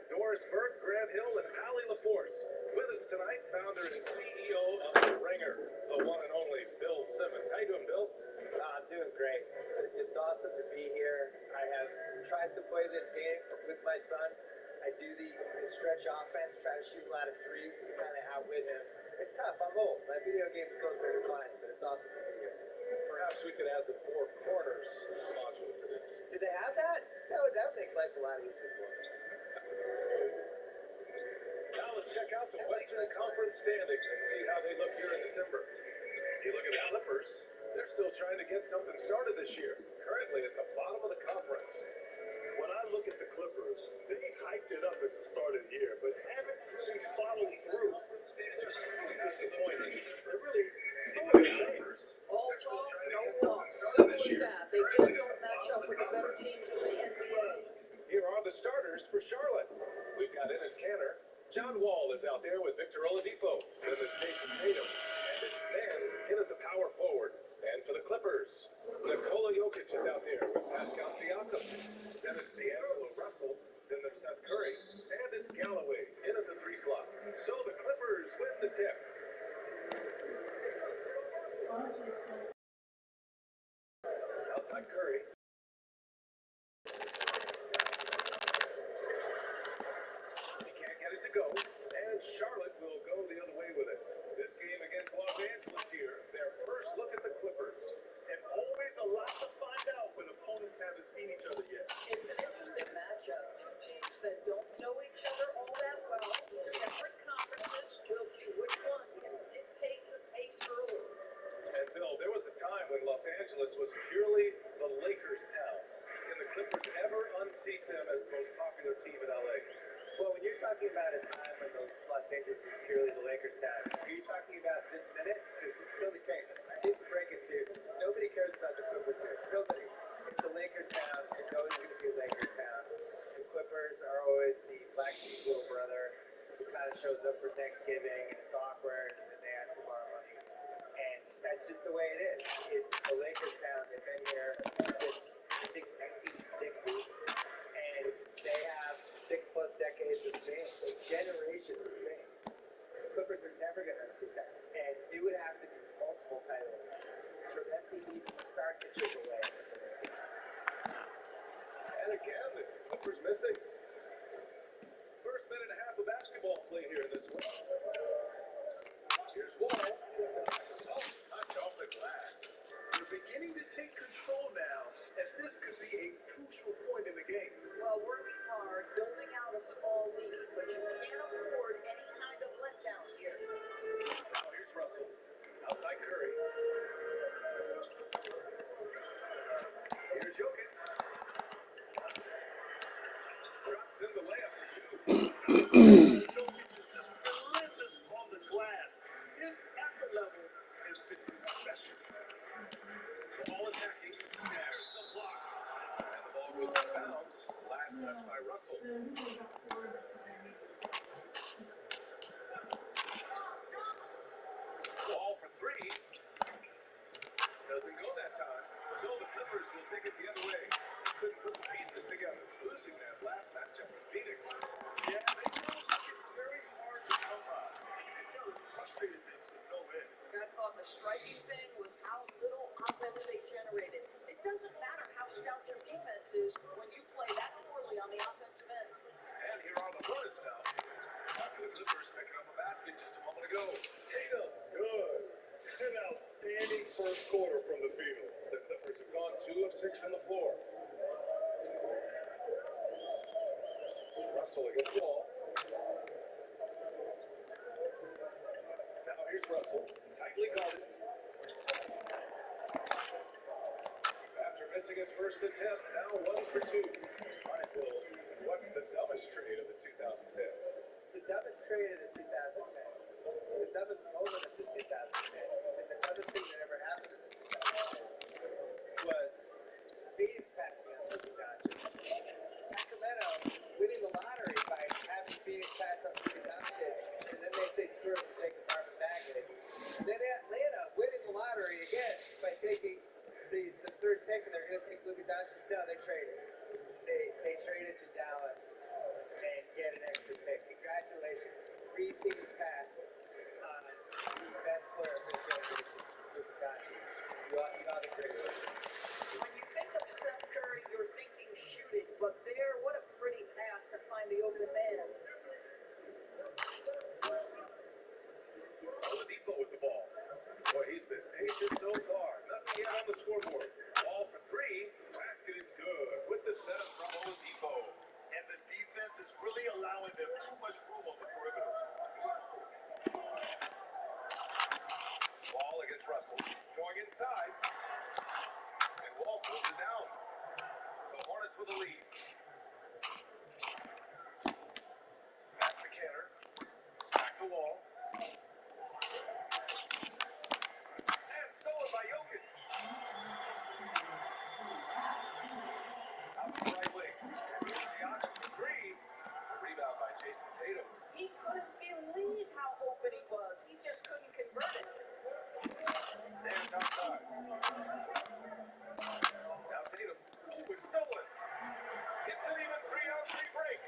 Doris Burke, Grant Hill, and Hallie LaForce. With us tonight, founder and CEO of The Ringer, the one and only Bill Simmons. How you doing, Bill? I'm doing great. It's awesome to be here. I have tried to play this game with my son. I do the stretch offense, try to shoot a lot of threes to kind of outwit him. It's tough. I'm old. My video game skills are declining, but it's awesome to be here. Perhaps we could add the four corners module to this. Do they have that? That would make life a lot easier for me. Now let's check out the Western Conference standings and see how they look here in December. You look at the Clippers, they're still trying to get something started this year, currently at the bottom of the conference. When I look at the Clippers, they hyped it up at the start of the year, but haven't really followed through. They're so disappointing. They're really so Clippers. All talk, no walk. Simple as that. They just don't match up with the better teams in the NBA. Here are the starters for Charlotte. We've got Enes Kanter. John Wall is out there with Victor Oladipo. Then there's Jason Tatum. And it's Ben in at the power forward. And for the Clippers, Nikola Jokic is out there with Pascal Siakam. Then it's D'Angelo Russell. Then there's Seth Curry. And it's Galloway in at the 3 slot. So the Clippers win the tip. Outside Curry. He can't get it to go. And Charlotte will go the other way with it. This game against Los Angeles here, their first look at the Clippers. and always a lot to find out when opponents haven't seen each other yet. It's an interesting matchup. Two teams that don't know each other all that well. Separate conferences. We'll see which one can dictate the pace early. And Bill, there was a time when Los Angeles was purely the Lakers town. Can the Clippers ever unseat them as the most popular team in LA? Well, when you're talking about a time when Los Angeles was purely the Lakers town, are you talking about this minute? Because it's still the case. I hate to break it to you. Nobody cares about the Clippers here. Nobody. It's the Lakers town. It's always going to be a Lakers town. The Clippers are always the black sheep little brother who kind of shows up for Thanksgiving and it's awkward and then they ask for more money. And that's just the way it is. It's the Lakers town. They've been here since, I think, 1960. And they have 6+ decades of fame, generations of fame. The Clippers are never going to do that. And it would have to be multiple titles for them to even start to chip away. And again, the Clippers missing. First minute and a half of basketball play here in this one. Here's Wall. Oh, touch off the glass. They're beginning to take control now, and this could be a crucial point in the game. Well, working hard, building out a small lead, but you can't afford any kind of letdown here. Now here's Russell. Outside Curry. Here's Jokic. Drops in the layup for 2. Jokic is just relentless on the glass. His effort level has been special. Ball attacking. There's the block. And the ball goes out of bounds. Last touch by Russell. Ball for 3. Doesn't go that time. So the Clippers will take it the other way. Couldn't put the pieces together. Losing that last matchup with Phoenix. Yeah, they know it's very hard to come by. You can tell it frustrated them to no end. I thought the striking thing was how little offense they generated. It doesn't matter how stout your defense is when you play that poorly on the offensive end. And here are the Hornets now. After the Clippers picking up a basket just a moment ago. Tatum. Good. An outstanding first quarter from the field. The Clippers have gone 2 of 6 from the floor. Russell against Wall. Now here's Russell. Tightly guarded. After missing his first attempt, now 1 for 2. All right, Bill, what's the dumbest trade of the 2010? The dumbest trade of the 2010. The dumbest moment of the 2010. And the dumbest thing that ever happened in the 2010 was Phoenix passing on Luka Doncic. Sacramento winning the lottery by having Phoenix pass on Luka Doncic, and then they say screw it and take the Marvin Bagley. And then Atlanta winning the lottery again by taking the third pick, and they're going to take Luka Doncic. No, they traded. They traded to Dallas and get 3 teams past the best player of this generation, Luka Doncic. You ought to agree with me. When you think of Steph Curry, you're thinking shooting, but there, what a pretty pass to find the open man. Oladipo with the ball. Boy, he's been patient so far. Nothing yet on the scoreboard. Ball for three. Basket is good with the setup from Oladipo. And the defense is really allowing them too much room on the perimeter. Ball against Russell. Going inside. And Wall pulls it down. The Hornets with the lead. Back to Canner. Back to Wall. And stolen by Jokic. Out to the right wing. Siakam for three. Rebound by Jason Tatum. He couldn't believe how open he was. He just couldn't convert it. There's outside. Now Tatum. Oh, it's stolen. It's an even 3-on-3 break.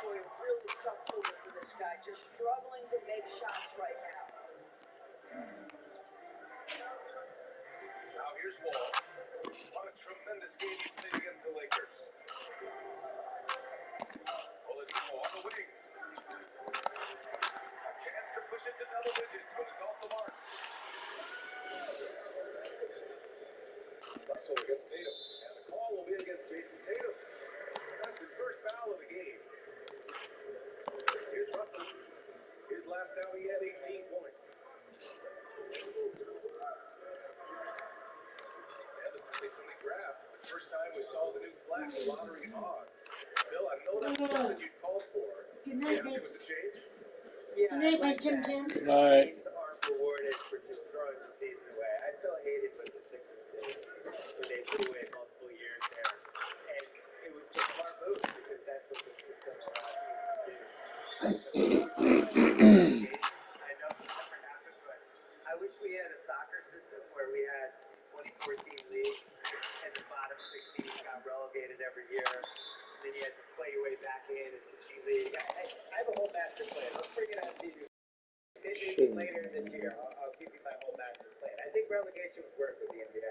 Boy, really tough quarter for this guy. Just struggling to make shots right now. Now here's Wall. What a tremendous game he played against the Lakers. Oladipo on the wing. A chance to push it to double digits, but it's off the mark. Russell against Tatum. And the call will be against Jason Tatum. That's his first foul of the game. Here's Russell. His last outing, he had 18 points. And the 2020 draft, the first time we saw the new flag lottery odds. Bill, I know that's something you called for. Good night, You happy babe. with the change? Yeah, Good night, I my like Tim that. Tim. Good night. Teams aren't rewarded for just throwing the season away. I still hated what the Sixers did when they threw away multiple years there. And it was just smart move because that's what the system allowed teams to do. I know this never happened, but I wish we had a soccer system where we had 24-team league and the bottom 16 got relegated every year. And then you had to play your way back in as the G League. I have a whole master plan. Let's bring it on TV. Maybe later this year, I'll give you my whole master plan. I think relegation would work with the NBA.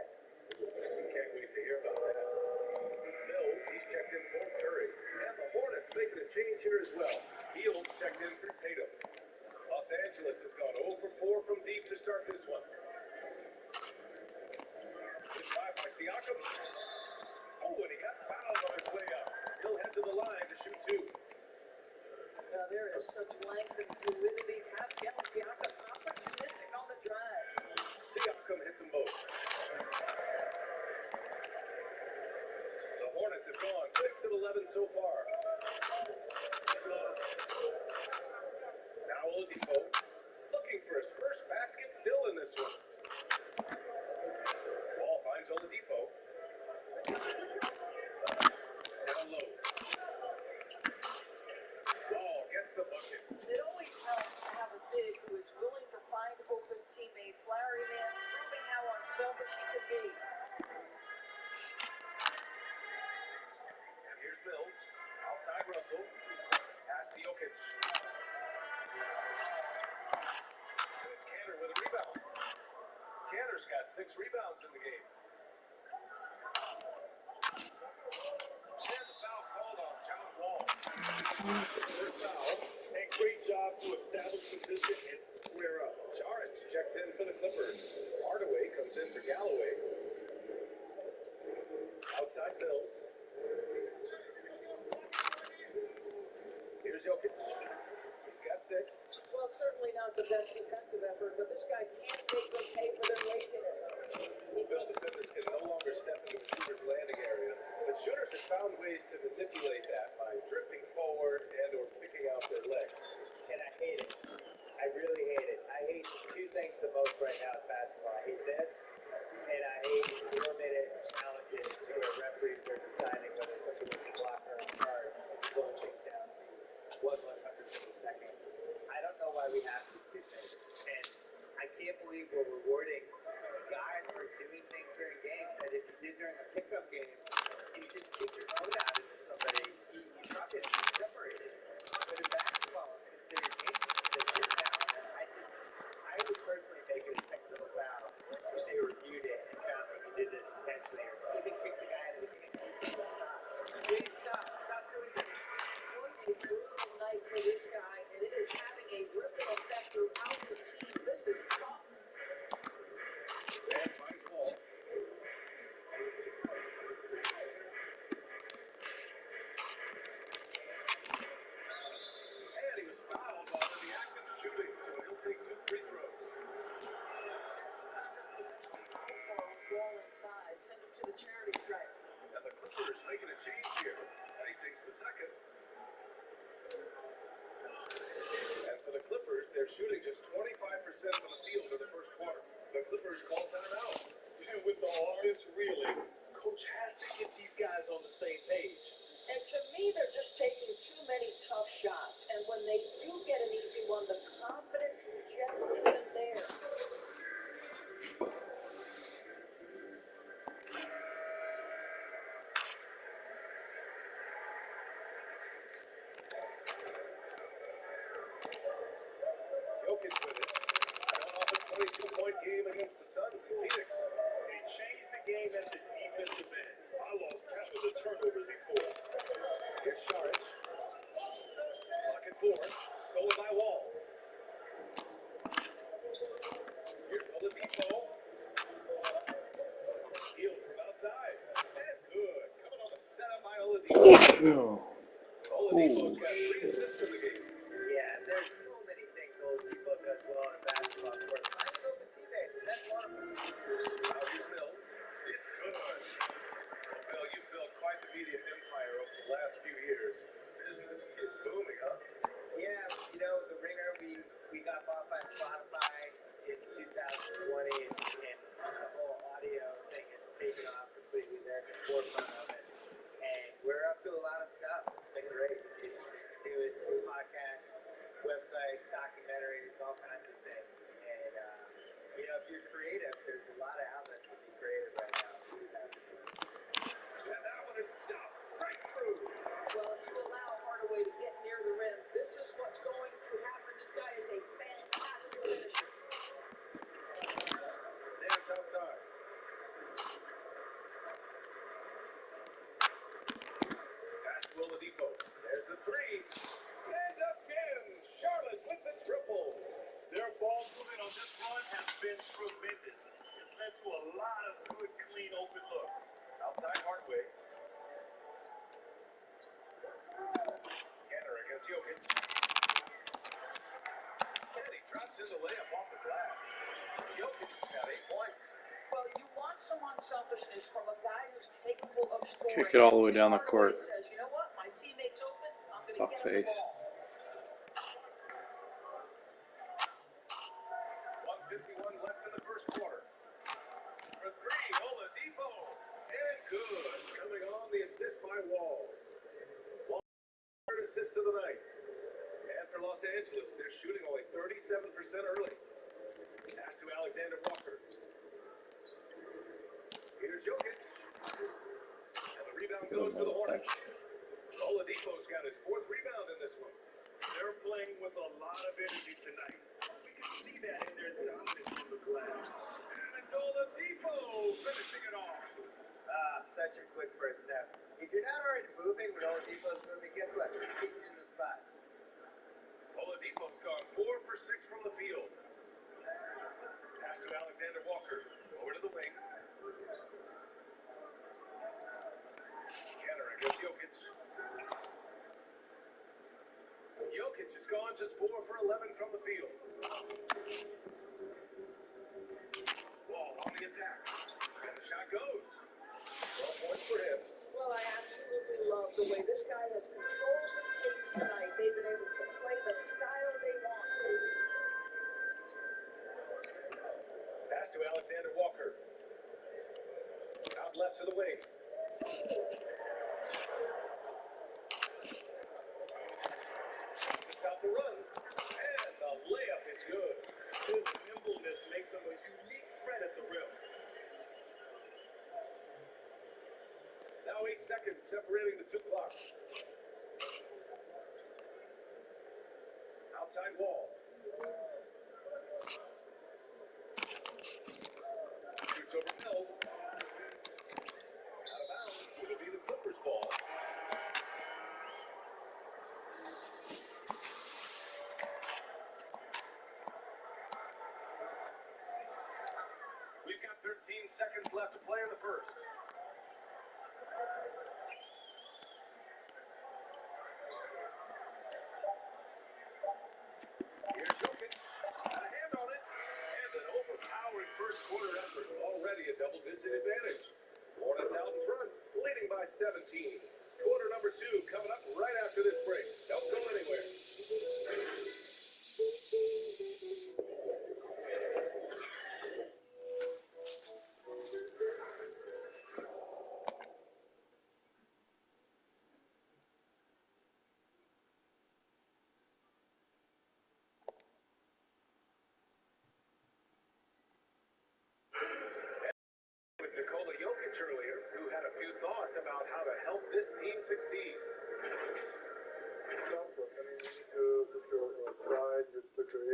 Can't wait to hear about that. Mills, he's checked in for Curry. And the Hornets making a change here as well. Fields checked in for Tatum. Los Angeles has gone 0 for 4 from deep to start this one. Good drive by Siakam. Oh, and he got fouled on his way up. He'll head to the line to shoot two. Now there is such length and fluidity. Pascal Siakam opportunistic on the drive. Siakam hits them both. The Hornets have gone 6 of 11 so far. Now Oladipo looking for his first basket still in this one. Ball finds Oladipo. And a low. Ball gets the bucket. It always helps to have a big who is willing to find open teammates. Larry Man proving how unselfish he can be. And here's Mills. Outside Russell. Pass to Jokic. And it's Canner with a rebound. Canner's got 6 rebounds in the game. And the foul called on John Wall. First foul. And great job to establish position and square up. Jaric checked in for the Clippers. Hardaway comes in for Galloway. Outside Mills. Here's Jokic. He's got 6. Well, certainly not the best defensive effort, but this guy can't make them pay for their laziness. Well, Bill, defenders can no longer step into the shooter's landing area, but shooters have found ways to manipulate that by drifting forward and or picking out their legs. And I hate it. I really hate it. I hate 2 things the most right now in basketball. I hate this, and I hate 4-minute challenges where referees are deciding whether somebody was blocked or hard, slowing things down to 1/100th of a second. I don't know why we have these 2 things. And I can't believe we're rewarding guys for doing things during games that if you did during a pickup game, you just kick your foot out into somebody, you drop it and you separate it. did this intentionally, or so they kicked the guy out of the game. Please stop. Stop doing this. What a brutal night for this guy, and it is having a ripple effect throughout the team. This is tough. And by Wall. And he was fouled while in the act of shooting, so he'll take 2 free throws. Wall inside, send him to the charity stripe. And the Clippers making a change here. And he takes the second. And for the Clippers, they're shooting just 25% from the field in the first quarter. The Clippers call timeout. And with the offense reeling, coach has to get these guys on the same page. And to me, they're just taking too many tough shots. And when they do get an easy one, the confidence just isn't there. Jokic with it. Coming off a 22-point game against the Suns in Phoenix. They changed the game at the defensive end. I lost count of the turnovers before. Here's Saric. Block and 4. Stolen by Wall. Here's Oladipo. Steal from outside. And good. Coming on the setup by Oladipo. Oladipo's got 3 assists in the game. Yeah, there's so many things Oladipo does well in basketball court. Finding open teammates, that's one of them. Now here's Mills. It's good. Well, Bill, you've built quite the media empire over the last few years. Business is booming, huh? Yeah, you know, the Ringer, we got bought by Spotify in 2020, and the whole audio thing has taken off completely. They're at the forefront of it. And we're up to a lot of stuff. It's been great. It's podcasts, websites, documentaries, all kinds of things. And, you know, if you're creative, there's a lot of outlets to be creative right now. And that one is stopped right through. Well, if you allow Hardaway to get near the rim, this is what's going to happen. This guy is a fantastic finisher. Dance outside. Pass to Oladipo. There's the 3. And again, Charlotte with the triple. Their ball movement on this run has been tremendous. It's led to a lot of good, clean, open looks. Outside Hardaway. Canner against Jokic. And he drops in the layup off the glass. Jokic has got 8 points. Well, you want some unselfishness from a guy who's capable of scoring. Kick it all the way down the court. Hardaway says, you know what? My teammate's open. I'm going to Fuck get him the face. ball. 1:51 left in the first quarter. For 3, Oladipo. And good. Coming on the assist by Wall. Wall, 3rd assist of the night. And for Los Angeles, they're shooting only 37% early. Pass to Alexander Walker. Here's Jokic. And the rebound goes to the Hornets. Oladipo's got his 4th rebound in this one. They're playing with a lot of energy tonight. We can see that in their dominance from the glass. And Oladipo finishing it off. Such a quick first step. If you're not already moving when Oladipo's moving, guess what? He keeps you in the spot. Oladipo's gone 4 for 6 from the field. Pass to Alexander Walker. Over to the wing. Canner against Jokic. Jokic has gone just 4 for 11 from the field. Wall on the attack. And the shot goes. 12 points for him. Well, I absolutely love the way this guy has controlled the pace tonight. They've been able to play the style they want. Pass to Alexander Walker. Out left to the wing. Stop the run. And the layup is good. His nimbleness makes him a unique threat at the rim. Now 8 seconds separating the 2 clocks. Outside Wall. Shoots over Mills.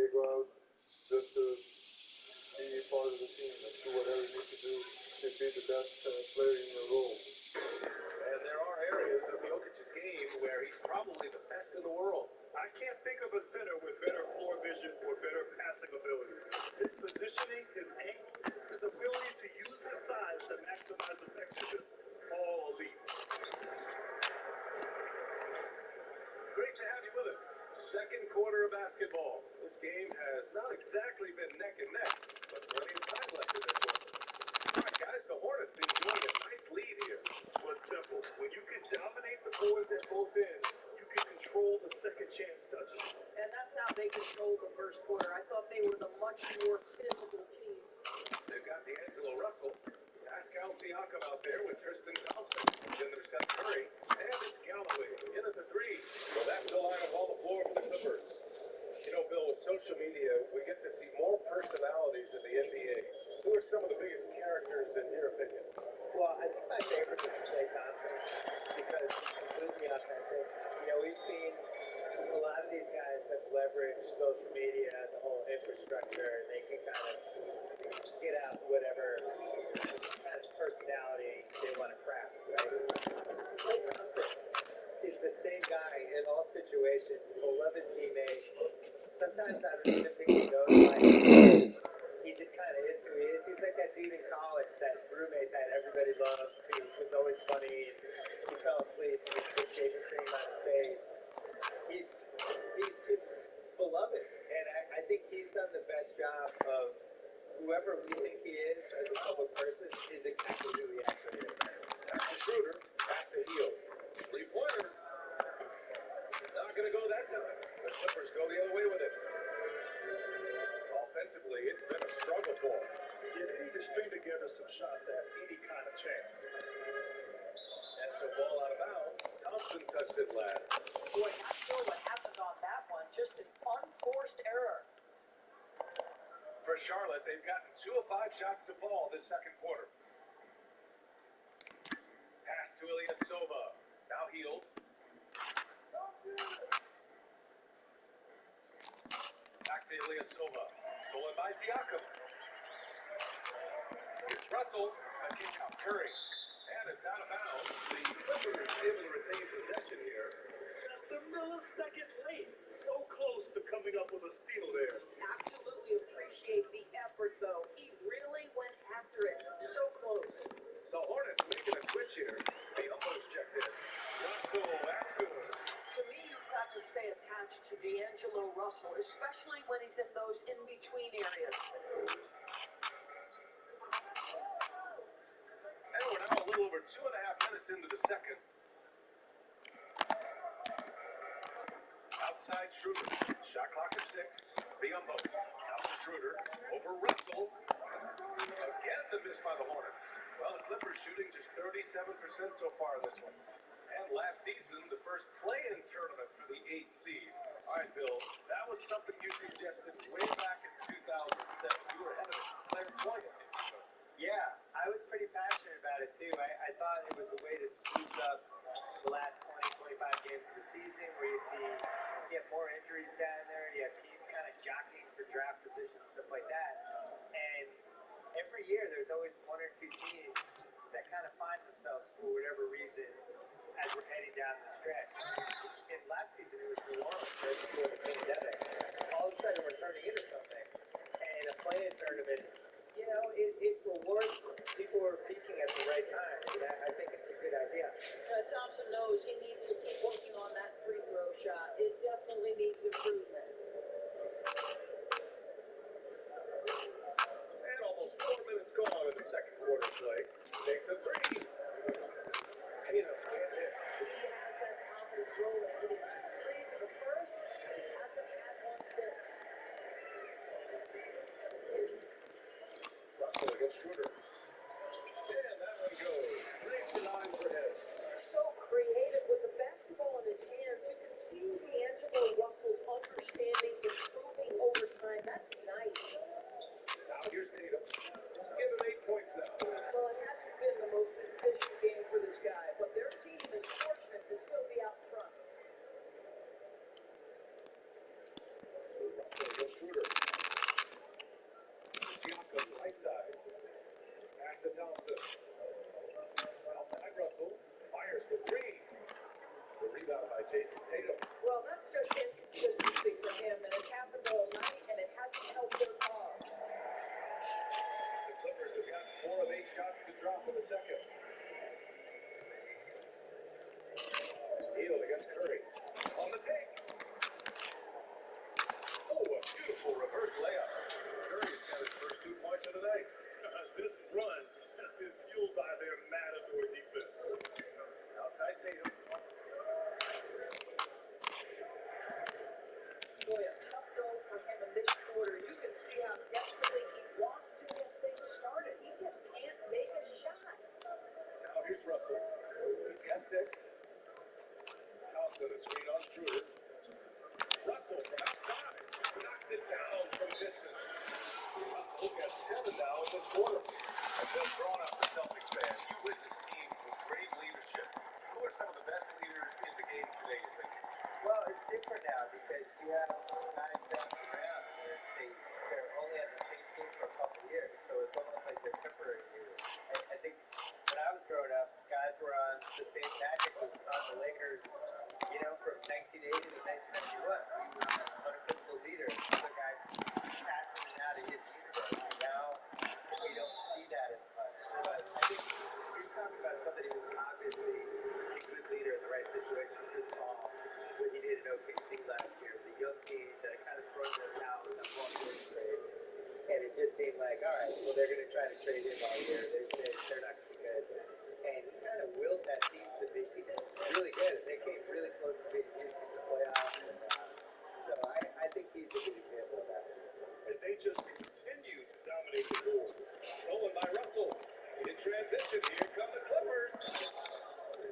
they go out just to be part of the team and do whatever you need to do to be the best player in your role. And there are areas of Jokic's game where he's probably the best in the world. I can't think of a center with better floor vision or better passing ability. His positioning, his angle, his ability to use his size to maximize effectiveness, all elite. Great to have you with us. Second quarter of basketball. This game has not exactly been neck and neck, but plenty of time left in this one. All right, guys, the Hornets enjoying a nice lead here. Well, it's simple. When you can dominate the boards at both ends, you can control the second chance touches. And that's how they controlled the first quarter. I thought they were the much more physical team. They've got D'Angelo Russell, Pascal Siakam out there with Tristan Thompson. Then there's Seth Curry, and it's Galloway in at the three. So that's the lineup on the floor for the Clippers. You know, Bill, with social media, we get to see more personalities in the NBA. Who are some of the biggest characters in your opinion? Well, I think my favorite is Klay Thompson because he's completely authentic. You know, we've seen a lot of these guys have leveraged social media, the whole infrastructure, and they can kind of get out whatever kind of personality they want to craft, right? Klay Thompson is the same guy in all situations. He'll love his teammates. Sometimes I don't even think he knows why he just kind of is who he is. He's like that dude in college, that roommate that everybody loved, who was always funny, and he fell asleep and he put shaving cream on his face. He's just beloved, and I think he's done the best job of whoever we think he is as a public person is exactly who he actually is. That's the Schroeder, back to heel. Three-pointer. Not going to go that time. The Clippers go the other way with it. Offensively, it's been a struggle for them. Yeah, they need to string together some shots to have any kind of chance. And so ball out of bounds. Thompson touched it last. Boy, not sure what happened on that one. Just an unforced error. For Charlotte, they've gotten 2 of 5 shots to fall this second quarter. Pass to Ilyasova. Now healed. Back to Ilyasova. Stolen by Siakam. Here's Russell. A kick out Curry. And it's out of bounds. The Clippers able to retain possession here. Just a millisecond late. So close to coming up with a steal there. Absolutely appreciate the effort, though. He really went after it. So close. The Hornets making a switch here. The elbows checked in. Russell, that's good. To me, you've got to stay attached to D'Angelo Russell, especially when he's in those in-between areas. And we're now a little over 2.5 minutes into the second. Outside Schroeder. Shot clock at 6. Biombo. Out to Schroeder. Over Russell. Again the miss by the Hornets. Well, the Clippers shooting just 37% so far in this one. And last season, the first play-in tournament for the 8th seed. All right, Bill, that was something you suggested way back in 2007. You were ahead of it. Player playing. Yeah, I was pretty passionate about it too. I thought it was a way to spruce up the last 20, 25 games of the season where you have more injuries down there, you have teams kind of jockeying for draft positions, stuff like that. And every year there's always 1 or 2 teams that kind of find themselves for whatever reason as we're heading down the stretch. And last season it was New Orleans right before the pandemic. All of a sudden we're turning into something. And a play-in tournament, you know, it rewards people who are peaking at the right time. And I think it's a good idea. Thompson knows he needs to keep working on that free throw shot. It definitely needs improvement. And almost 4 minutes gone in the second quarter play. Takes a 3. Tatum can't hit. He has that confidence rolling. He hit 2 threes in the first, and he hasn't had one since. Russell against Schroeder. And that one goes. 3-9 for him. So creative with the basketball in his hands. You can see D'Angelo Russell's understanding improving over time. That's nice. Now here's Tatum. Give him 8 points now. Well, it hasn't been the most efficient game for this guy, but their team is fortunate to still be out front. Russell against Schroeder. 26. Thompson, a screen on Schroeder. Russell from outside. Knocks it down from distance. Russell gets 7 now in this quarter. As they've grown up the Celtics fans, you witness teams with great leadership. Who are some of the best leaders in the game today, you think? Well, it's different now because you have guys bouncing around. They're only on the same team for a couple years, so it's almost like they're temporary leaders. I think when I was growing up, guys were on the same Magic was on the Lakers, from 1980 to 1991. He was an unofficial leader. Other guys passing it out of his universe. And now we don't see that as much. But I think you're talking about somebody who's obviously a good leader in the right situation. Chris Paul, what he did in OKC last year, the young team that kind of throwing their towel in that Paul George trade. And it just seemed like, all right, well, they're going to try to trade him all year. They're not going to be good. And he kind of willed that team to be really good. They came really close to being used in the playoffs. And, so I think he's a good example of that. And they just continue to dominate the Bulls. Stolen by Russell. In transition, here come the Clippers.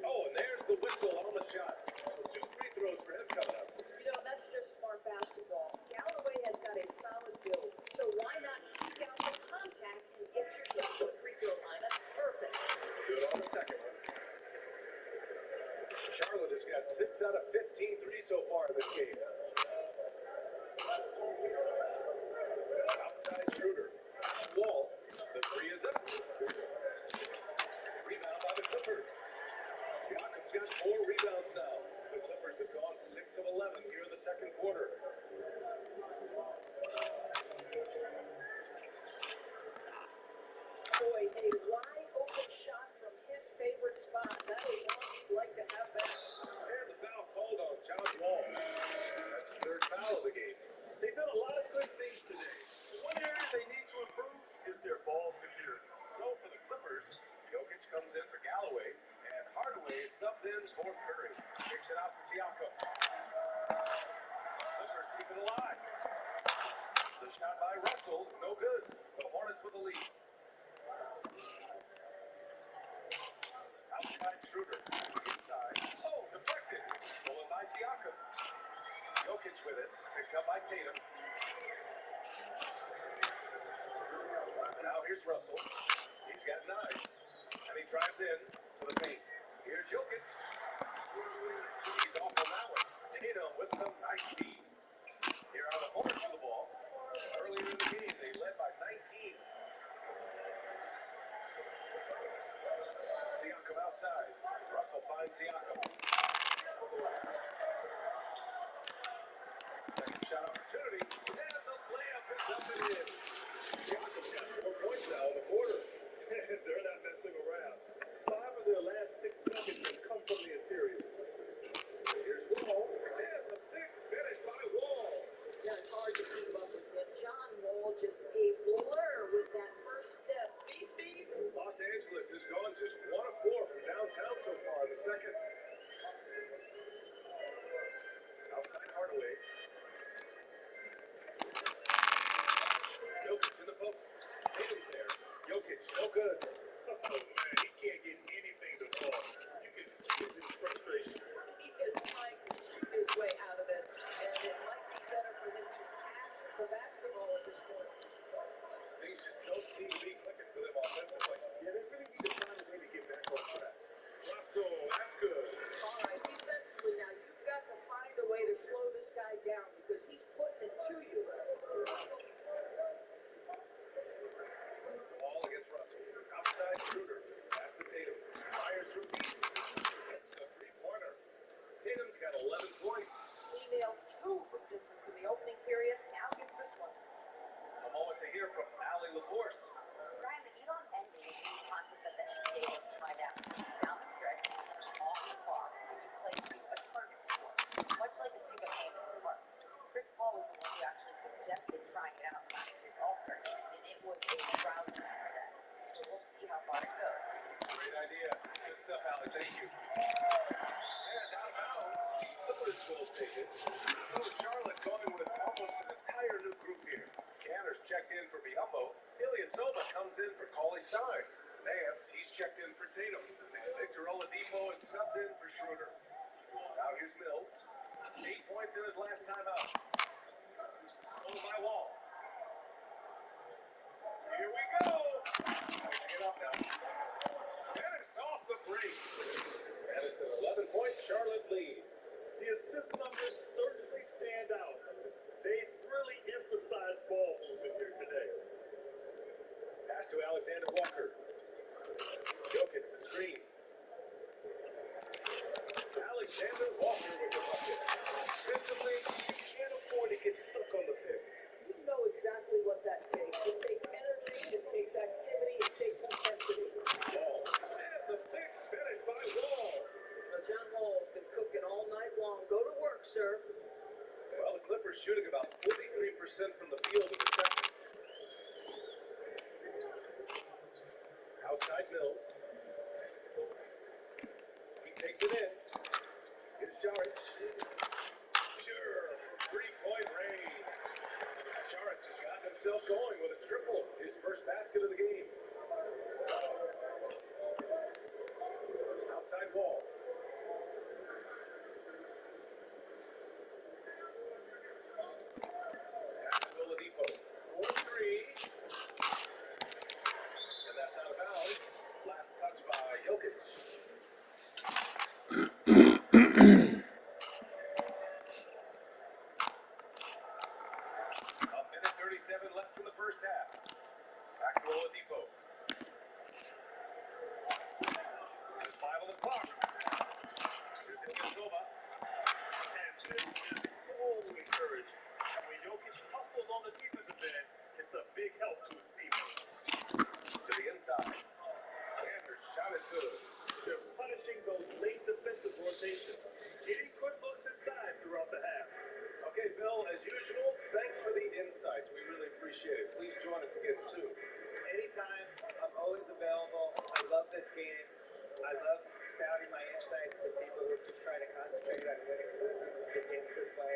Oh, and there's the whistle on the shot. So 2 free throws for him coming up. That's just smart basketball. Galloway has got a solid build, so why not seek out the contact and get yourself to the free throw line? That's perfect. Good on the second one. Charlotte has got 6 out of 15 threes so far in this game. Outside Schroeder. Wall. The 3 is up. Rebound by the Clippers. Siakam's got 4 rebounds now. The Clippers have gone 6 of 11 here in the second quarter. Boy, a wide open shot from his favorite spot. That is one you'd like to have that. And the foul called on John Wall. That's the 3rd foul of the game. They've done a lot of good things today. One area they need to improve is their ball security. So for the Clippers, Jokic comes in for Galloway, and Hardaway subs in for Curry. Kicks it out to Siakam. Clippers keep it alive. The shot by Russell, no good. The Hornets with the lead. Outside Schroeder. Inside. Oh, deflected. Stolen by Siakam. Jokic with it. Picked up by Tatum. Now here's Russell. He's got 9. And he drives in to the paint. Here's Jokic. He's off on that one. Tatum with some nice speed. Here are the Hornets with the ball. Earlier in the game, they led by 19. Siakam outside. Russell finds Siakam. Second shot opportunity. And the layup is up and in. Siakam's got 4 points now in the quarter. They're not messing around. 5 of their last 6 buckets have come from the interior. Here's Wall. And the big finish by Wall. Yeah, it's hard to keep up with him. John Wall just a blur with that first step. Beep, beep. Los Angeles has gone just 1 of 4 from downtown so far in the second. Outside Hardaway. Jokic in the post. Tatum's there. Jokic, no good. Oh, man, he can't get anything to fall. You can feel his frustration. He is trying to shoot his way out of it, and it might be better for him to pass the basketball at this point. Things just don't seem to be clicking for them offensively. Yeah, they really need to find a way to get back on track. Russell, that's good. All right, defensively now, you've got to find a way to slow this guy down because he's putting it to you. Ball against Russell. Outside Schroeder. Pass to Tatum. Fires from deep. Hits the 3-pointer. Tatum's got 11 points. He nailed 2 from distance in the opening period. Now gets this one. A moment to hear from Allie LaForce. Ryan, the deal on NBA is the concept that the NBA will find out down the stretch, off the clock, when you play to a target score, much like a pickup game in the park. Chris Paul was the one who actually suggested trying it out last year's All-Star game, and it was a rousing success. So we'll see how far it goes. Great idea. Good stuff, Allie. Thank you. And out of bounds. Clippers will take it. So Charlotte going with almost an entire new group here. Canner's checked in for Biyombo. Ilyasova comes in for Cauley Stein. Nance, he's checked in for Tatum. And Victor Victor Oladipo and subbed in for Schroeder. Now here's Mills. 8 points in his last time out. Pulled by Wall. Here we go. Pushing it up now. And it's off the break. And it's an 11-point Charlotte lead. The assist numbers certainly stand out. They really emphasized ball movement here today. Pass to Alexander Walker. Jokic the screen. Alexander Walker with the bucket. Defensively, you can't afford to get stuck on the pick. You know exactly what that takes. It takes energy, it takes activity, it takes intensity. Wall. And the pick finished by Wall. Now, John Wall has been cooking all night long. Go to work, sir. Well, the Clippers shooting about 43% from the field in the second. Outside Mills. He takes it in. Here's Saric. Sure, from three-point range. Saric has gotten himself going with a triple. His first basket of the game. Outside Wall. Pass to Oladipo. 4-3. And that's out of bounds. Last touch by Jokic. A minute 37 left in the first half. Back to Oladipo. There's 5 on the clock. Here's Ilyasova. And this is so encouraging. And when Jokic hustles on the defensive end, it's a big help to his teammates. To the inside. Sanders shot is good. They're punishing those late defensive rotations, getting quick looks inside throughout the half. Okay, Bill, as usual, thanks for the insights. We really appreciate it. Please join us again soon. Anytime, I'm always available. I love this game. I love spouting my insights to people who are just trying to concentrate on winning and losing. The game could play.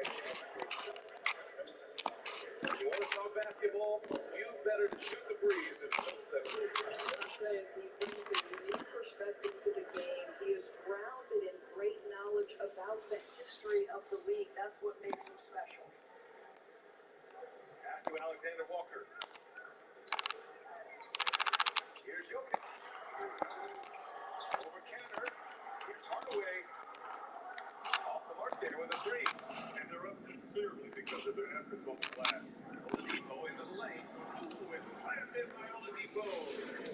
If you want to talk basketball, you better shoot the breeze, as Bill said. I'm saying he brings a unique perspective to the game. He is grounded in great knowledge about the history of the league. That's what makes him special. Pass to Alexander Walker. Here's Jokic. Over Cantor. Here's Hardaway. Off the mark there with a three. And they're up considerably because of their efforts on the glass. Oladipo into the lane. Ooh, it's slammed in by Oladipo.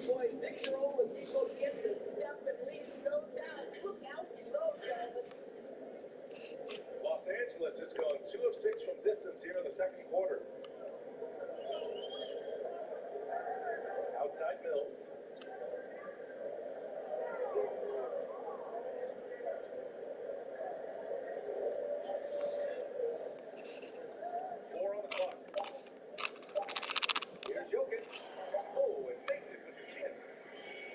Boy, Victor Oladipo gets a step and leaves no doubt. Look out below, gentlemen. Los Angeles has gone 2 of 6 from distance here in the second quarter. Outside Mills. Four on the clock. Here's Jokic. Oh, and makes it with the kick.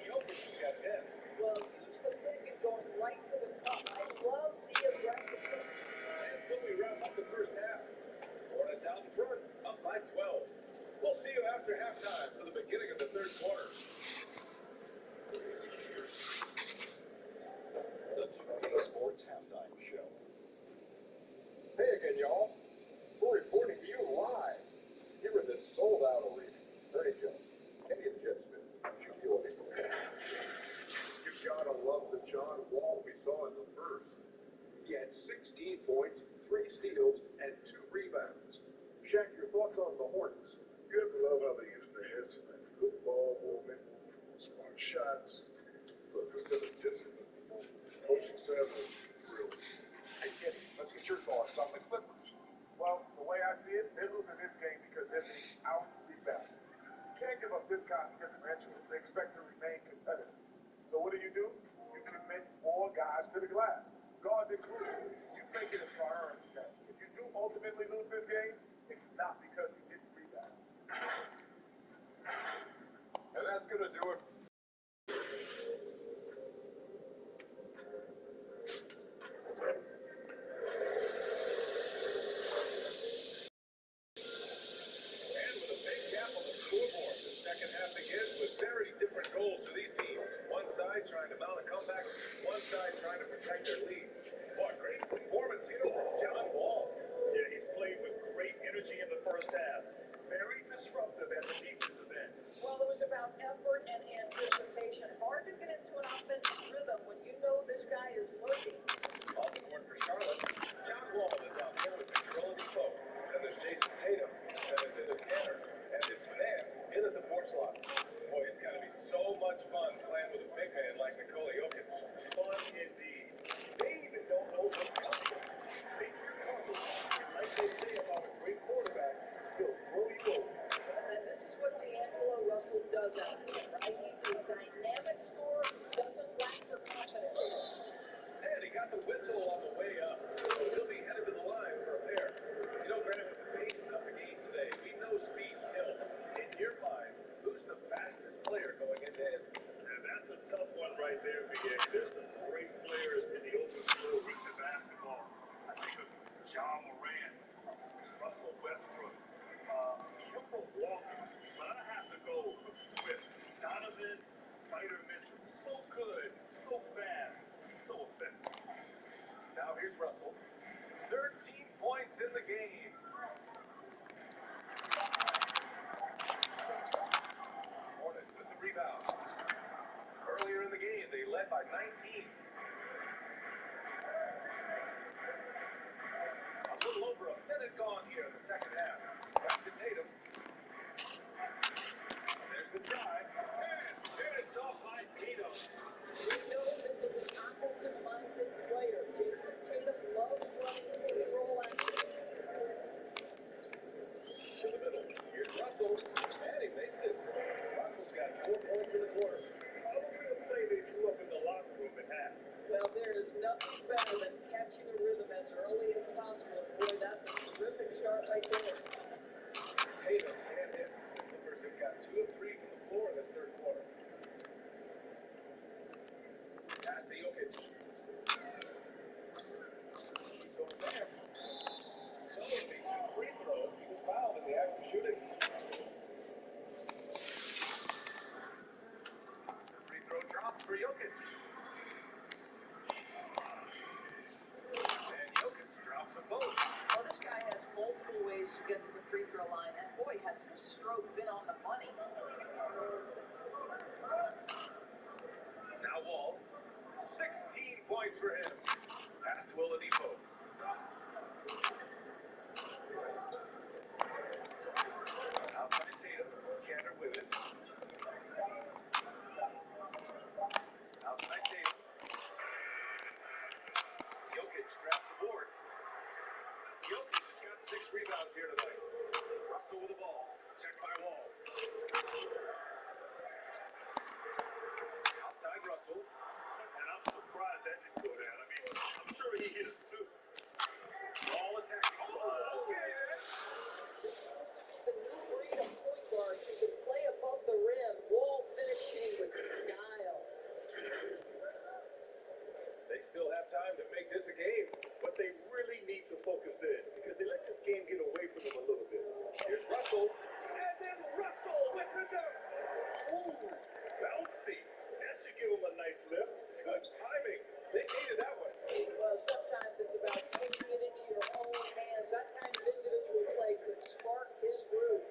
Jokic has got 10. Well, use the pick and going right to the cup. I love the aggressiveness. And so we wrap up the first half. Hornets out in front, up by 12. We'll see you after halftime for the beginning of the third quarter. The 2K Sports Halftime Show. Hey again, y'all. We're reporting to you live here in this sold-out arena. Ernie Jones, Kenny the Jet Smith, Jimmy Oladipo. You gotta love the John Wall we saw in the first. He had 16 points, 3 steals, and 2 rebounds. Shaq, your thoughts on the Hornets? You have to love how they use their heads tonight. Good ball movement, smart shots. Look, instead of discipline, coaching staff was real. Hey, Kenny, let's get your thoughts on the Clippers. Well, the way I see it, they're losing this game because they're being out-rebounded. You can't give up this kind of differential if they expect to remain competitive. So what do? You commit more guys to the glass, guards included. You make it a priority that if you do ultimately lose this game, it's not because you didn't rebound. And that's going to do it. And with a big gap on the scoreboard, the second half begins with very different goals. right there, BA. There's some great players in the open floor with the basketball. I think of John Morant, Russell Westbrook, Kemba Walker. But I have to go with Donovan Spider Mitchell. So good, so fast, so effective. Now here's Russell. 13 points in the game. Hornets with the rebound. Earlier in the game, they led by 19. A little over a minute gone here in the second half. Back to Tatum. There's the drive. And it's off by Tatum. We know this is an offensive-minded player. Jason Tatum loves running pick and roll action. To the middle. Here's Russell. And he makes it. Russell's got 4 points in the quarter. I was going to say they drew up in the locker room at half. Well, there is nothing better than catching a rhythm as early as possible. Boy, that's a terrific start right there. Tatum can't hit. The Clippers have got 2 of 3 from the floor in this third quarter. Pass to Jokic. He's over there. So it'll be 2 free throws. He was fouled in the act of shooting. The free throw drops for Jokic. And Jokic drops them both. Well, this guy has multiple ways to get to the free throw line. And boy, has his stroke been on the money. Now Wall. 16 points for him. Pass to Oladipo. Outside Tatum. Cantor with it. Outside Tatum. Jokic grabs the board. Jokic has got 6 rebounds here tonight. Russell with the ball. Checked by Wall. Outside Russell. And I'm surprised that didn't go down. I mean, I'm sure he hit us too. Wall attacking. Oh, okay. The new breed of point guards who can play above the rim. Wall finishing with style. They still have time to make this a game. But they really need to focus in because they let this game get away from them a little bit. Here's Russell. And then Russell with the dunk. Ooh, bouncy. That should give him a nice lift. Good timing. They needed that one. Well, sometimes it's about taking it into your own hands. That kind of individual play could spark his groove.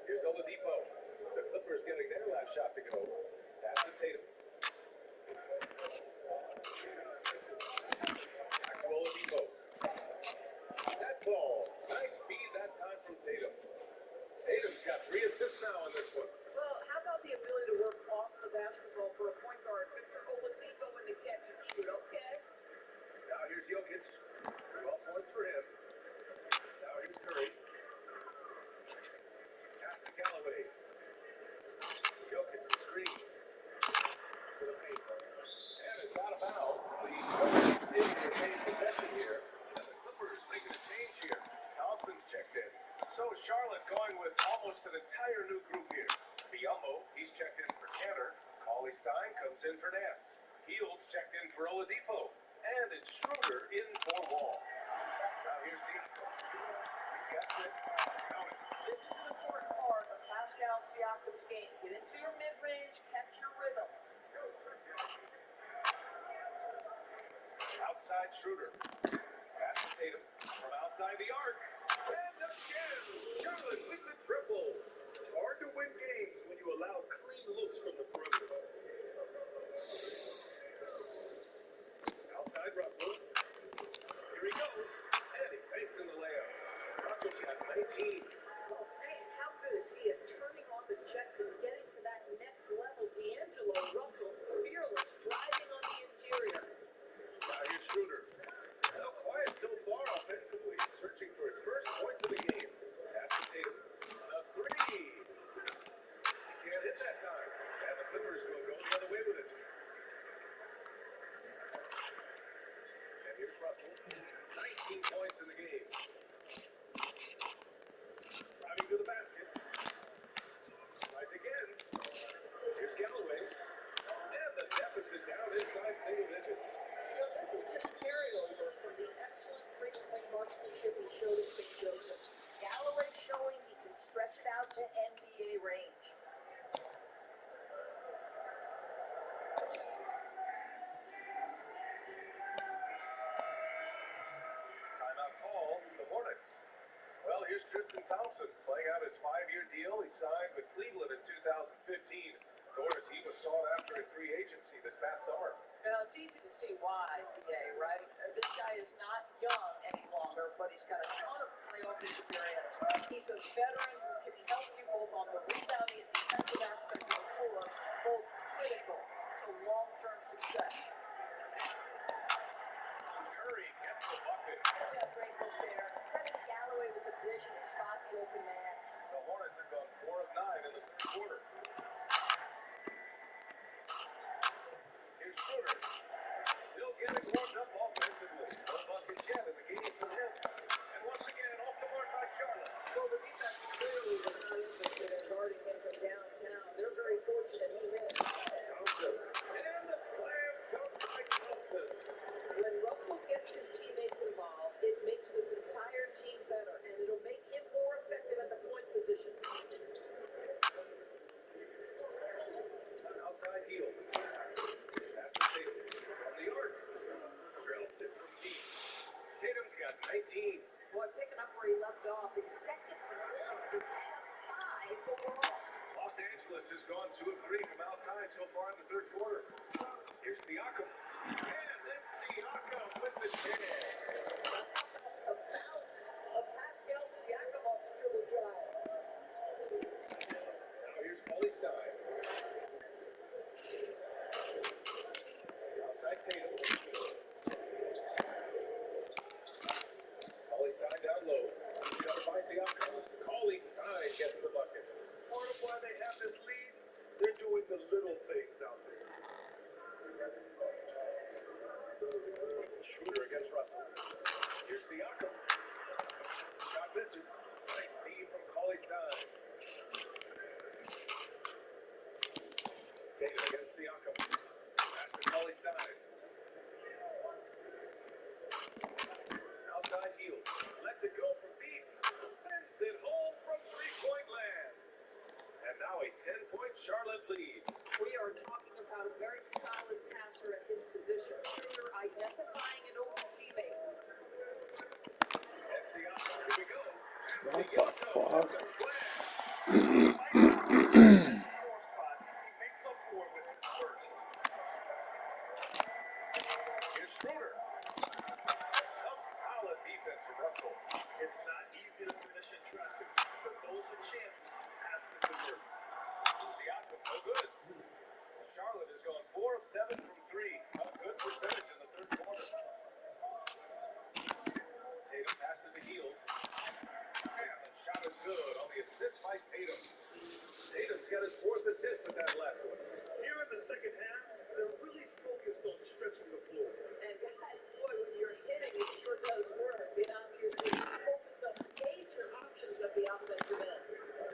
Here's Oladipo. The Clippers getting their last shot to go. Pass to Tatum. Back to Oladipo. That ball. Nice speed that time from Tatum. Tatum's got 3 assists now in this one. Well, how about the ability to work off the basketball for a point guard? Victor Oladipo in the catch and shoot. Okay. Now here's Jokic. 12 points for him. Now here's Curry. Pass to Galloway. Jokic screen. To the paint. And it's out of bounds. The Hornets able to retain possession here. And the Clippers making a change here. Thompson's checked in. So Charlotte going with almost an entire new group here. Biombo, he's checked in for Cantor. Cauley Stein comes in for Nance. Heald's checked in for Oladipo. And it's Schroeder in for Wall. Now here's Diaco. He's got 6. Count it. This is an important part of Pascal Siakam's game. Get into your mid-range, catch your rhythm. Outside Schroeder. Pass to Tatum. From outside the arc. And again, Charlotte with the triple. It's hard to win games when you allow clean looks from the perimeter. Outside Russell. Here he goes. And he fakes in the layup. Russell's got 19. Oh, man, how good is he at turning on the jets and getting to that next level? D'Angelo Russell, fearless, driving on the interior. Now here's Schroeder. Well, quiet so far offensively. Searching for his first points of the game. Pass to Tatum. The 3. He can't hit that time. And the Clippers will go the other way with it. And here's Russell. 19 points in the game. Driving to the basket. Slides again. Here's Galloway. And the deficit down Thompson playing out his 5-year deal he signed with Cleveland in 2015. The Hornets, he was sought after in free agency this past summer. Now, it's easy to see why, PA, right? This guy is not young any longer, but he's got a ton of playoff experience. He's a veteran who can help you both on the rebounding and defensive aspect of the floor, both critical to long-term success. Curry gets the bucket. Yeah, great look there. Credit Galloway with the vision to spot the open man. The Hornets have gone 4 of 9 in the third quarter. Here's Schroeder. Still getting warmed up offensively. No buckets yet in the game for him. And once again, off the mark by Charlotte. Well, the defense clearly was not interested in guarding him from downtown. They're very fortunate he missed. Thompson. And the slam dunk by Thompson. When Russell gets his teammates involved, it makes this entire team better, and it'll make him more effective at the point position. Outside heel. That's the Tatum. On the arc. Trails it from deep. Tatum's got 19. Boy, picking up where he left off, his second rebound is at 5 overall. Los Angeles has gone 2 of 3 from outside so far in the third quarter. Here's Siakam. And then Siakam with the jam. A bounce of Pascal Siakam off the dribble drive. Now here's Paulie Stein. Outside Tatum. Paulie Stein down low. Covered by Siakam. Paulie Stein gets the bucket. Part of why they have this lead, they're doing the little things out there. Schroeder against Russell. Here's Siakam. Shot misses. Nice feed from Paulie Stein. Tatum against Siakam. Pass to Paulie Stein. Outside heel. Lets it go from deep. Sends it home from three-point land. And now a 10-point Charlotte lead. We are talking about a very solid passer at his position. Schroeder identifying an open teammate. And Siakam, here we go. What the fuck? Four spots, he makes up for it with his first. Here's Schroeder. Some solid defense from Russell. It's not easy to finish in traffic, but those are chances you have to convert. Siakam, no good. Charlotte has gone 4 of 7 from 3. A good percentage in the third quarter. Tatum passes the heel. And the shot is good on the assist by Tatum. Tatum's got his 4th assist with that left one. Here in the second half, they're really focused on stretching the floor. And guys, boy, when you're hitting, it sure does work. It obviously opens up major options at the offensive end.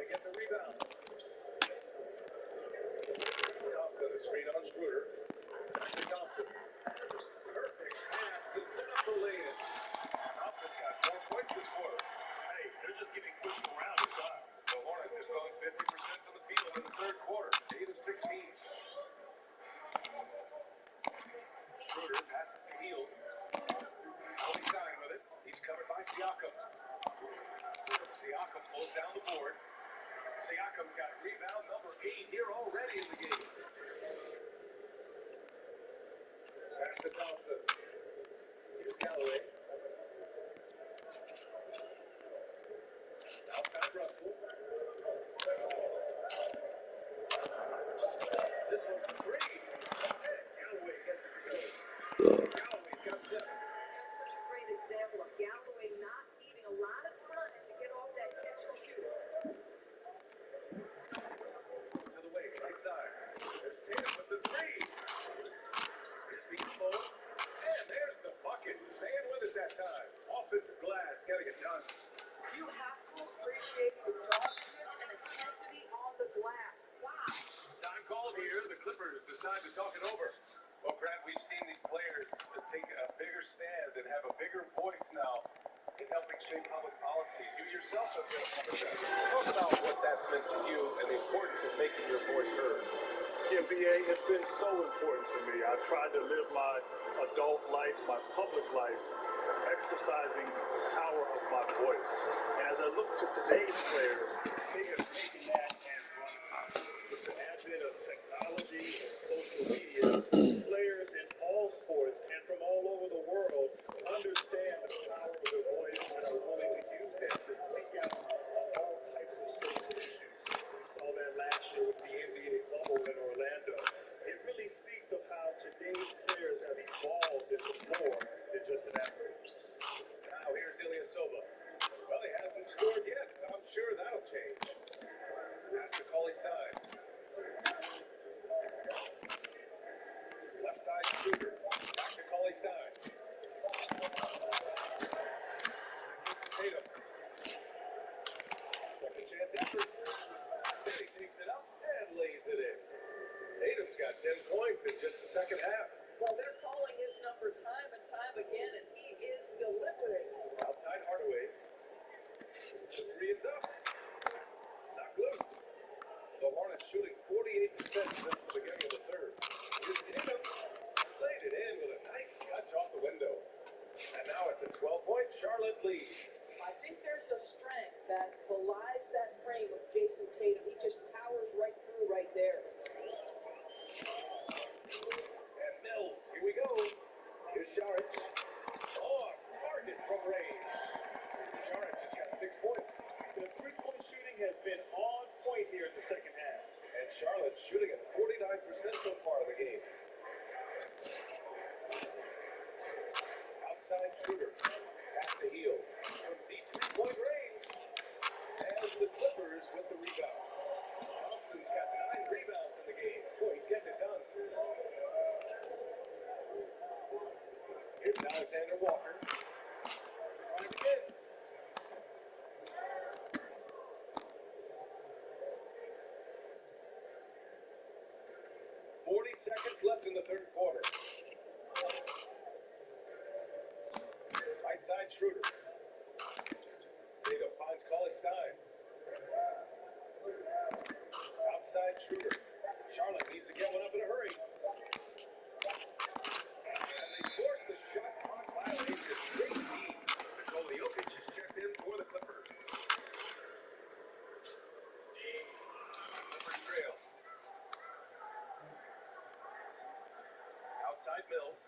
They get the rebound. Thompson, a screen on Schroeder. Back to Thompson. Perfect pass to set up the lay-in. Thompson's got 4 points this quarter. Hey, they're just getting pushed around inside. The Hornets have gone 50% from the field in the third quarter. 8 of 16. Schroeder passes the heel. Paulie Stein with it. He's covered by Siakam. Siakam pulls down the board. Siakam's got rebound number 8 here already in the game. Pass to Thompson. Here's Galloway. Outside Russell. This one's 3. And Galloway gets it to go. Galloway's got 7. That's such a great example of Galloway not needing a lot of time to get off that catch and shoot. To the wing, right side. There's Tatum with the 3. Here's the elbow. And there's the bucket. Staying with it that time. Offensive glass, getting it done. You have to appreciate the doggedness and intensity on the glass. Wow. Time called here. The Clippers decide to talk it over. Well, Grant, we've seen these players take a bigger stand and have a bigger voice now in helping shape public policy. You yourself have been a part of that. Talk about what that's meant to you and the importance of making your voice heard. Yeah, BA, it's been so important to me. I tried to live my adult life, my public life, exercising the power of my voice. And as I look to today's players, they have taken that and run with it. With the advent of technology and social media, players in all sports and from all over the world understand the power of their voice and are willing to use that to speak out on all types of social issues. We saw that last year with the NBA bubble in Orlando. It really speaks of how today's players have evolved into more than just an athlete. Now here's Ilyasova. Well, he hasn't scored yet. I'm sure that'll change. Pass to Cauley Stein. Left side Kruger. Back to Cauley Stein. Tatum. Second chance effort. Then he takes it up and lays it in. Tatum's got 10 points in just the second half. Well, they're calling his number time and time again, and he is delivering. Outside Hardaway. The three is up. Not good. The Hornets shooting 48% since the beginning of the third. Here's Tatum. Laid it in with a nice touch off the window. And now it's a 12-point Charlotte lead. I think there's a strength that belies that frame of Jason Tatum. He just powers right through right there. And Mills, here we go. Here's Saric. Oh, target from range. Saric has got 6 points. The three-point shooting has been on point here in the second half. And Charlotte's shooting at 49% so far in the game. Outside shooter. Pass to Hield. From deep three-point range. And the Clippers with the rebound. Thompson's got 9 rebounds in the game. Boy, he's getting it done. Here's Alexander Walker. Trying to get. 40 seconds left in the third quarter. Right side Schroeder. Tatum finds Cauley Stein. Outside Schroeder. Charlotte needs to get one up in a hurry. And they force the shot clock violation. Great D. Nikola Jokic is checked in for the Clippers. Clippers trail. Outside Mills.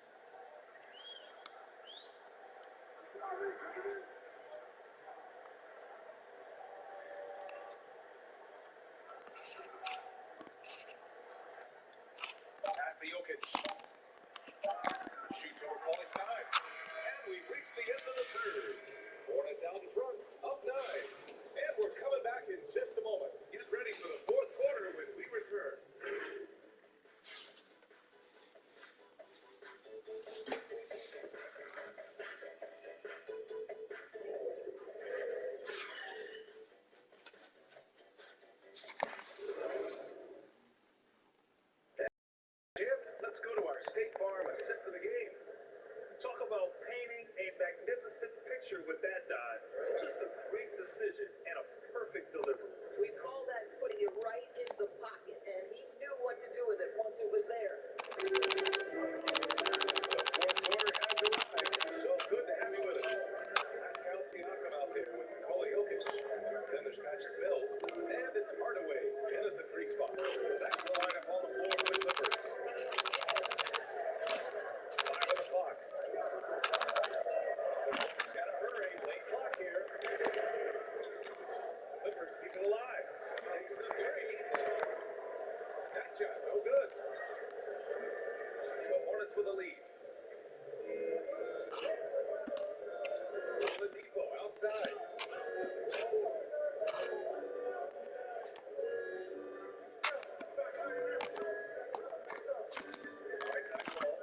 Pass to Jokic. Shoots over Cauley Stein. And we've reached the end of the third. Hornets out in front, up 9. And we're coming back in just a moment. Get ready for the fourth quarter when we return. Jibs, let's go to our State Farm assist of the game. Talk about painting a magnificent picture with that dive. Just a great decision and a perfect delivery. We call that putting it right in the pocket, and he knew what to do with it once it was there. The fourth quarter has arrived. So good to have you with us. Pascal Siakam out there with Nikola Jokic. Then there's Patrick Mills. And it's Hardaway in at the 3 spot. That's the lineup on the floor for the Clippers. 5 on the clock. Clippers got to hurry. Late clock here. Clippers keep it alive. Takes the 3. That shot, no good. The Hornets with a lead. Oladipo outside. Right side ball.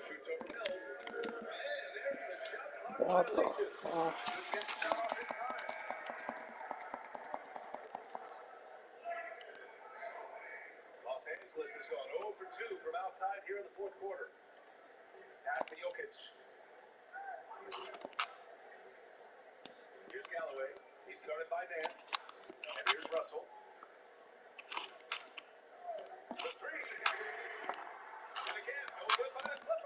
Shoots over Mills. And there's the shot clock What the violation. fuck? Just gets the shot off in time. Los Angeles has gone 0 for 2 from outside here in the fourth quarter. Pass to Jokic. Here's Galloway. He's guarded by Nance. And here's Russell. The 3. And again, no good by the Clippers.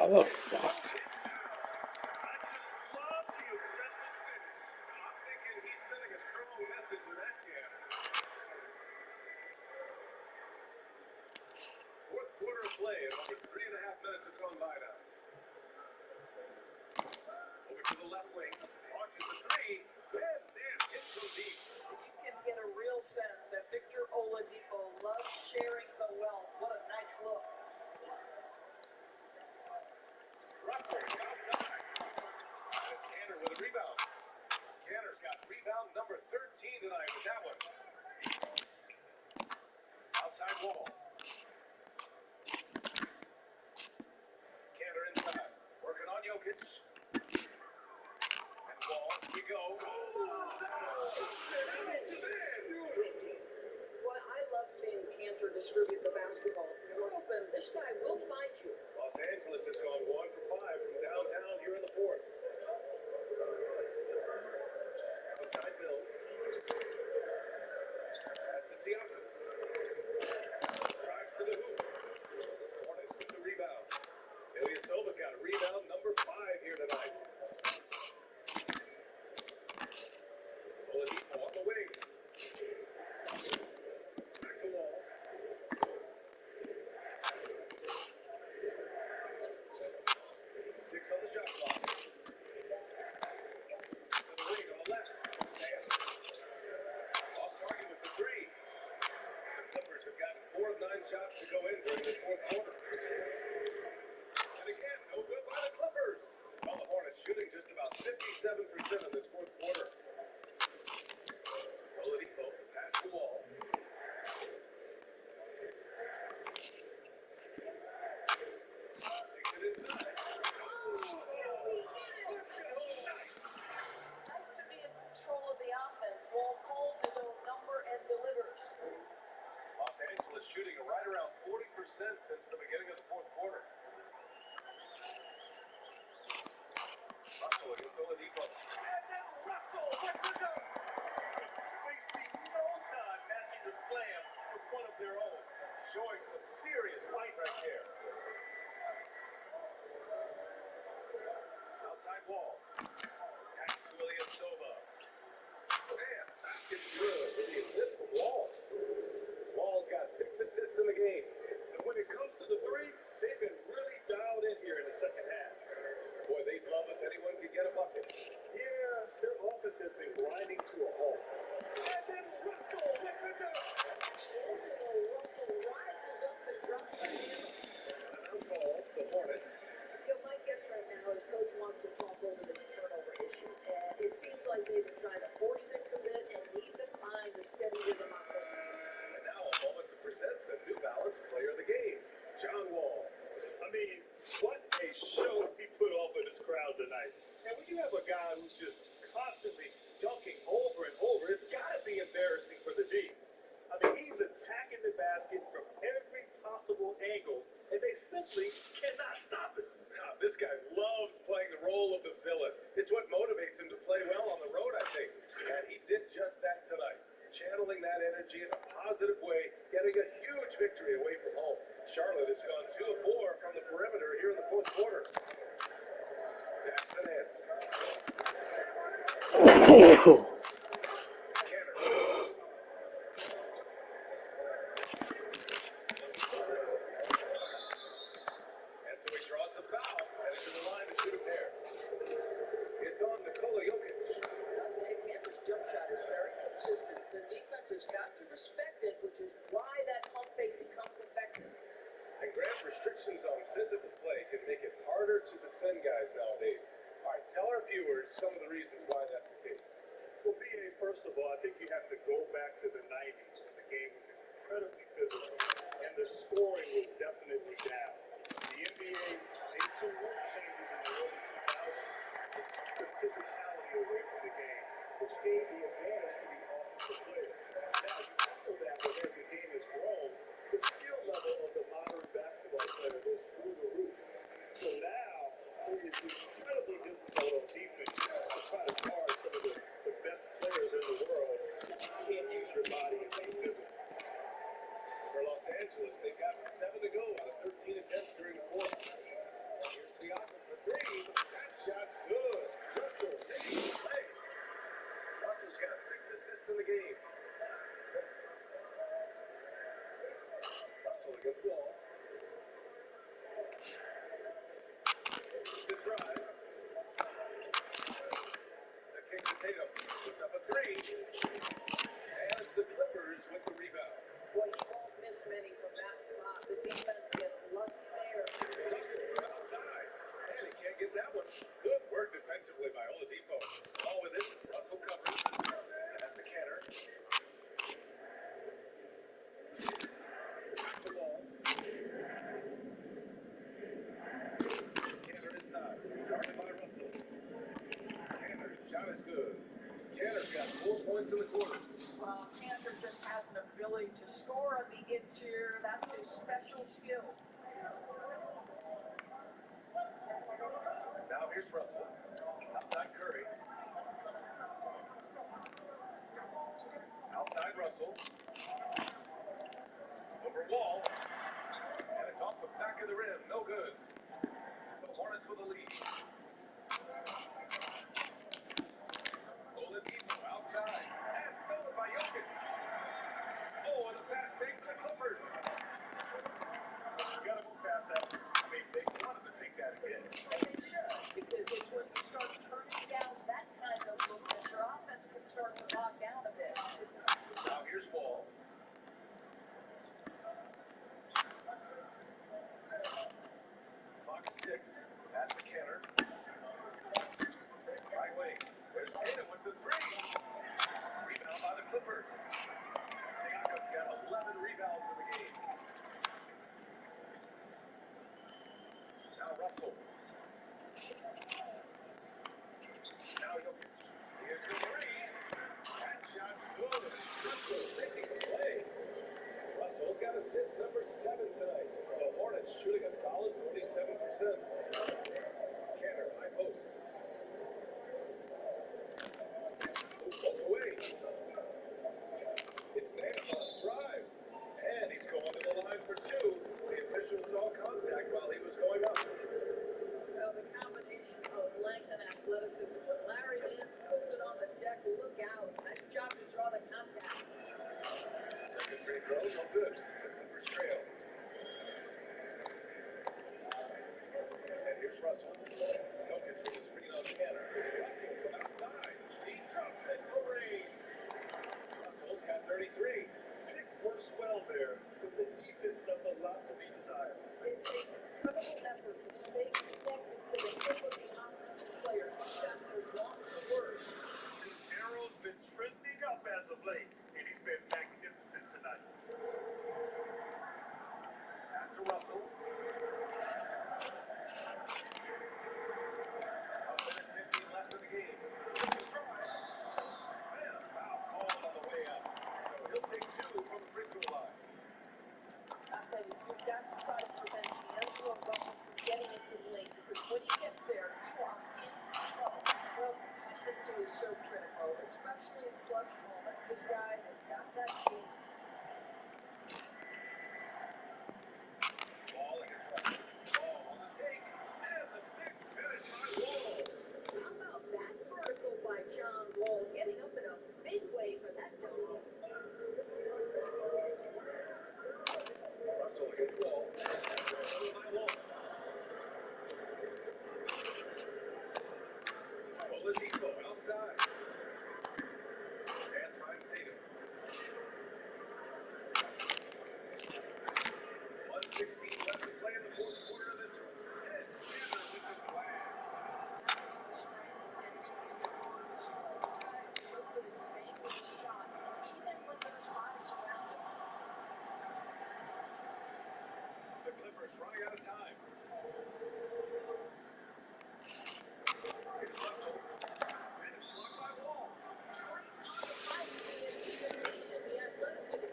How the fuck? I'm thinking he's sending a strong message to that camp. Fourth quarter of play, and over 3.5 minutes have gone by now. Over to the left wing, launches a three, and hits from deep. You can get a real sense that Victor Oladipo loves sharing the wealth. What a nice look. Russell outside. And it's Cantor with a rebound. Cantor's got rebound number 13 tonight with that one. Outside wall. Cantor inside. Working on Jokic. And Wall, we go. Boy, I love seeing Cantor distribute the basketball. You're open. This guy will find you. Los Angeles has gone 1 for 5 from downtown here in the fourth. Outside Mills. That's the Siakam. Drives to the hoop. Hornets with the rebound. Ilyasova's got a rebound number 5 here tonight. Oladipo on the wing. Back to Wall. Six on the shot clock. To the wing on the left. And off target with the three. The Clippers have gotten 4 of 9 shots to go in during the fourth quarter. And again, no good by the Clippers. Well, the Hornets shooting just about 57% in this fourth quarter. Oladipo pass the Wall. Takes it inside. Nice to be in control of the offense. Wall calls his own number and delivers. Los Angeles shooting right around 40% since the beginning of the fourth quarter. Russell against Oladipo. And then Russell with the dunk. Wasting no time matching the slam with one of their own. Showing some serious fight right there. Outside Wall. Pass to Ilyasova. Man, basket good with the assist from Wall. Wall's got 6 assists in the game. And when it comes to the three, they've been really dialed in here in the second half. Boy, they'd love if anyone could get a bucket. Yeah, their offense has been grinding to a halt. And then Russell with the dunk. Russell rises up and drops the handle. Now call the Hornets. My guess right now is Coach wants to talk over the turnover issue. It seems like they've been trying to force things a bit and need to find a steady rhythm offensively. And now a moment to present the New Balance Player of the Game, John Wall. I mean, what a show he put off in this crowd tonight. And when you have a guy who's just constantly dunking over and over, it's got to be embarrassing for the D. I mean, he's attacking the basket from every possible angle, and they simply cannot stop it. Now, this guy loves playing the role of the villain. It's what motivates him to play well on the road, I think. And he did just that tonight, channeling that energy in a positive way, getting a huge victory away from home. Charlotte has gone 2 of 4 from the perimeter here in the fourth quarter. That's finesse. Cantor. And so he draws the foul, headed to the line to shoot a pair. It's on Nikola Jokic. Cantor's jump shot is very consistent. The defense has got to respect it, which is why that pump fake becomes effective. And Grant, restrictions on physical play can make it harder to defend guys nowadays. All right, tell our viewers some of the reasons why that's the case. Well, B.A., first of all, I think you have to go back to the 90s when the game was incredibly physical, and the scoring was definitely down. The NBA made some rule changes in the early 2000s to keep the physicality away from the game, which gave the advantage to the offensive players. Now, you couple that with as the game has grown, the skill level of the modern basketball player is through the roof. So now, it is incredibly difficult on defense to try to guard some of the best players in the world. You can't use your body and be physical. For Los Angeles, they've got 7 to go out of 13 attempts during the fourth. Here's Cantor just has an ability to score on the interior. That's his special skill. Now here's Russell. Outside Curry. Outside Russell. Over Wall. And it's off the back of the rim. No good. The Hornets with the lead. Oladipo outside. And stolen by Jokic. Oh, and a fast break for the Clippers. You gotta move past that. I mean, they wanted to take that again. And they should, because it's when you start turning down that kind of look that your offense can start to bog down a bit. Now here's Wall. Fox 6. That's the Cantor. Right wing. There's Tatum with the three. Rebound by the Clippers. Siakam's got 11 rebounds in the game. Now Russell. Now Jokic. Here's the three. That shot good. Russell making the play. Russell's got assist number 7 tonight. The Hornets shooting a solid 47%. Cantor, high post. Moves away. It's Nance on a drive. And he's going to the line for 2. The official saw contact while he was going up. Well, the combination of length and athleticism. When Larry Nance puts it on the deck, look out. Nice job to draw the contact. Second free throw, no good. The Clippers trail. And here's Russell. Jokic with a screen on Cantor. Russell from outside. He drops it for range. Russell's got 33. Pick works well there, but the defense left a lot to be desired. It takes incredible effort to stay connected to the hip of the offensive player. He's got no longer words. His arrow's been trending up as of late, and he's been magnificent tonight. After Russell. A minute 15 left in the game. Man, a foul called on the way out. So he'll take 2 from the free throw line. I tell you, you've got to try to prevent D'Angelo Russell from getting into the lane, because when he gets there, you are in trouble. Well, consistency is so critical, especially in clutch moments. This guy has got that gene. Ball against Russell. Ball on the take. And the big finish by Wall. How about that vertical by John Wall, getting up in a big way for that dunk. Russell against Wall. Stolen by Wall. Oladipo outside. And finds Tatum. 1:16 left to play in the fourth quarter of this one. And Cantor with the glass. The Clippers running out of time. Here's Russell. And it's blocked by Wall.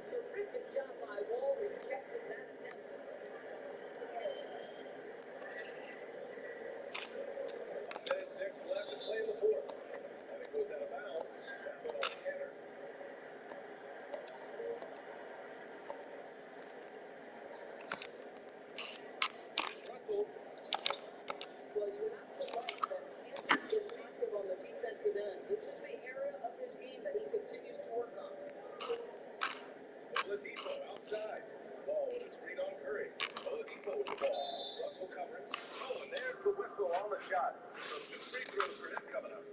Terrific job by Wall, rejected that attempt. 1:06 left to play in the fourth. And it goes out of bounds. That one on Cantor. Russell. Well, you're not surprised that Kansas is active on the defensive end. This is the area of his game that he continues to work on. Oladipo outside. Ball with a screen on Curry. Oladipo with the ball. Russell covering. Oh, and there's the whistle on the shot. So 2 free throws for him coming up.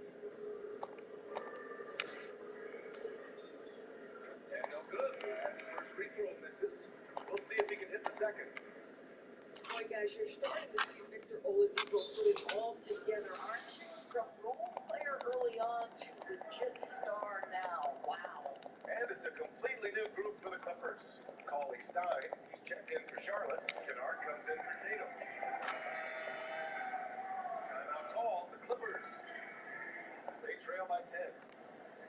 And no good. That's the first free throw misses. We'll see if he can hit the second. Boy, guys, you're starting to see Victor Oladipo put it all together, aren't you? From role player early on to legit star now. Wow. And it's a completely new group for the Clippers. Cauley Stein, he's checked in for Charlotte. Kennard comes in for Tatum. Timeout call, the Clippers. They trail by 10.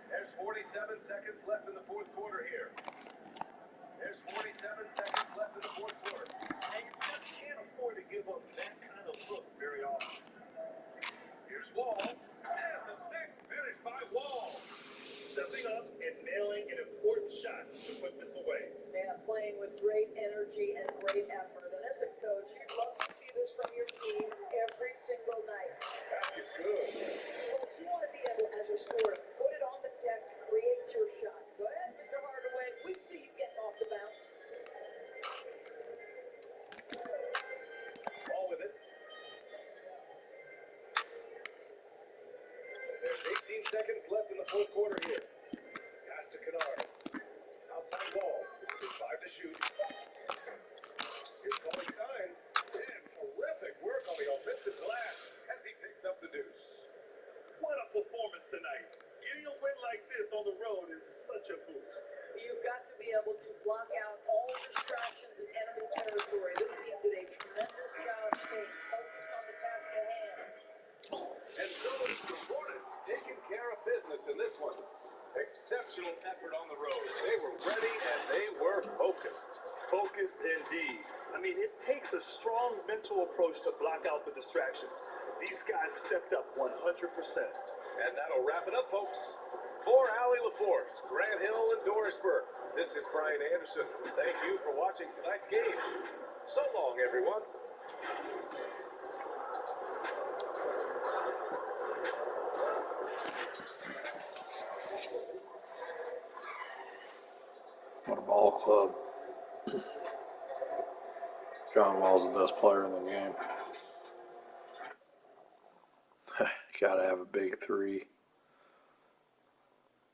There's 47 seconds left in the fourth block out all distractions in enemy territory. This team did a tremendous job staying focused on the task at hand. And so the Hornets taking care of business in this one. Exceptional effort on the road. They were ready and they were focused. Focused indeed. I mean, it takes a strong mental approach to block out the distractions. These guys stepped up 100%. And that'll wrap it up, folks. For Allie LaForce, Grant Hill, and Dorisburg, this is Brian Anderson. Thank you for watching tonight's game. So long, everyone. What a ball club. John Wall's the best player in the game. Gotta have a big three.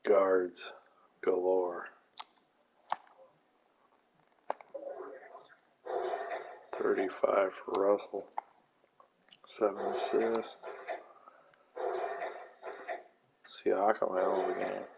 Guards galore. 35 for Russell. 7 assists. Siakam out of the game.